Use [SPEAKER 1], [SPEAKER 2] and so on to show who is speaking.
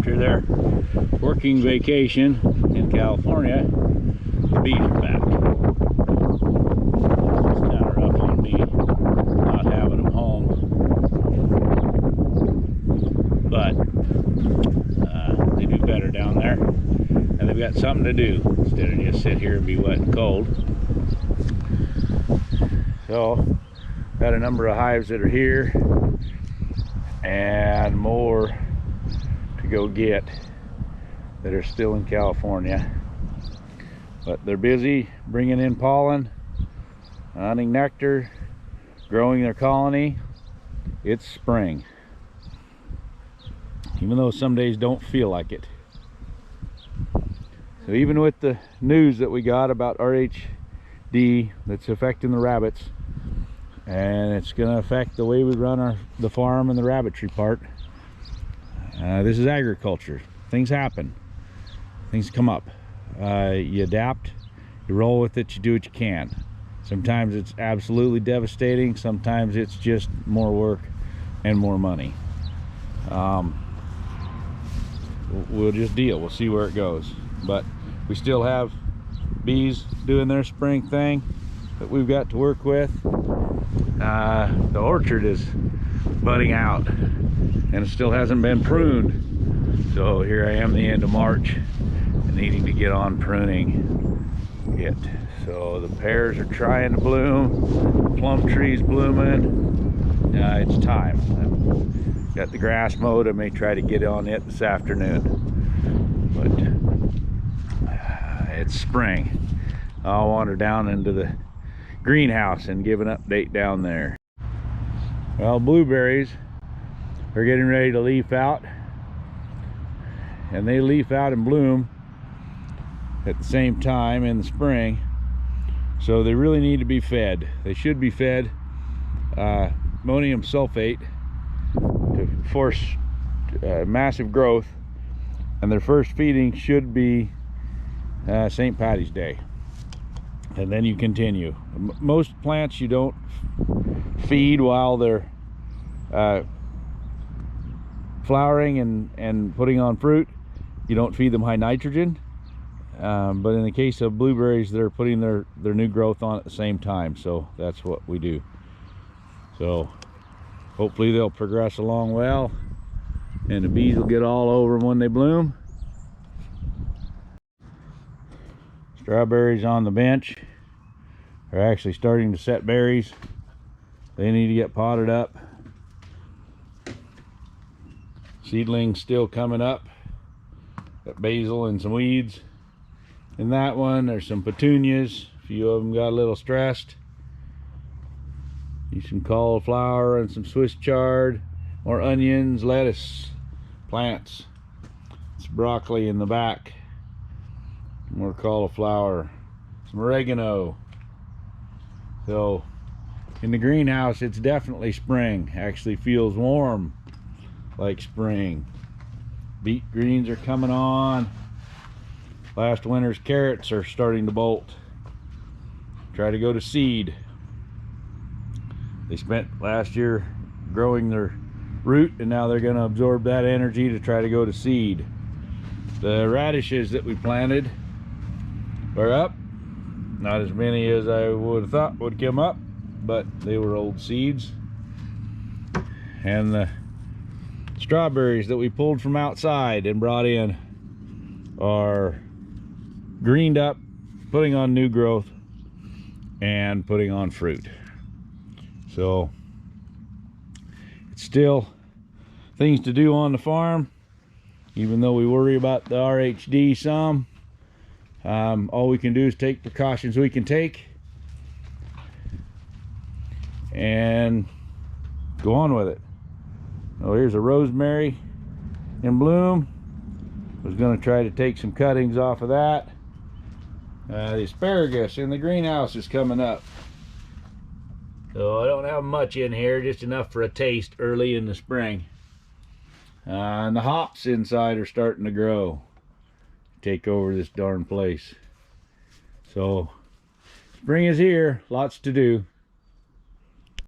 [SPEAKER 1] after their working vacation in California, the bees are back. It's kind of rough on me not having them home, but they do better down there, and they've got something to do instead of just sit here and be wet and cold. So, got a number of hives that are here, and more to go get that are still in California. But they're busy bringing in pollen, hunting nectar, growing their colony. It's spring, even though some days don't feel like it. So even with the news that we got about RHD that's affecting the rabbits, and it's going to affect the way we run the farm and the rabbitry part, this is agriculture. Things happen, things come up. You adapt, you roll with it, you do what you can. Sometimes it's absolutely devastating, sometimes it's just more work and more money. We'll just deal, we'll see where it goes. But we still have bees doing their spring thing that we've got to work with. The orchard is budding out and it still hasn't been pruned. So here I am the end of March and needing to get on pruning it. So the pears are trying to bloom, plum trees blooming. It's time. I've got the grass mowed. I may try to get on it this afternoon. But it's spring. I'll wander down into the greenhouse and give an update down there. Well, blueberries are getting ready to leaf out, and they leaf out and bloom at the same time in the spring, so they really need to be fed. They should be fed ammonium sulfate to force massive growth, and their first feeding should be St. Patty's Day, and then you continue. Most plants you don't feed while they're flowering and putting on fruit. You don't feed them high nitrogen, but in the case of blueberries, they're putting their new growth on at the same time, so that's what we do. So hopefully they'll progress along well, and the bees will get all over them when they bloom. Strawberries on the bench are actually starting to set berries. They need to get potted up. Seedlings still coming up. Got basil and some weeds. In that one, there's some petunias. A few of them got a little stressed. Some cauliflower and some Swiss chard. More onions, lettuce, plants. It's broccoli in the back. More cauliflower, some oregano. So in the greenhouse, it's definitely spring. Actually feels warm like spring. Beet greens are coming on. Last winter's carrots are starting to bolt. Try to go to seed. They spent last year growing their root, and now they're going to absorb that energy to try to go to seed. The radishes that we planted are up. Not as many as I would have thought would come up, but they were old seeds. And the strawberries that we pulled from outside and brought in are greened up, putting on new growth and putting on fruit. So it's still things to do on the farm, even though we worry about the RHD some. All we can do is take precautions we can take and go on with it. Oh, here's a rosemary in bloom. I was going to try to take some cuttings off of that. The asparagus in the greenhouse is coming up. So I don't have much in here, just enough for a taste early in the spring. And the hops inside are starting to grow, take over this darn place. So spring is here, lots to do.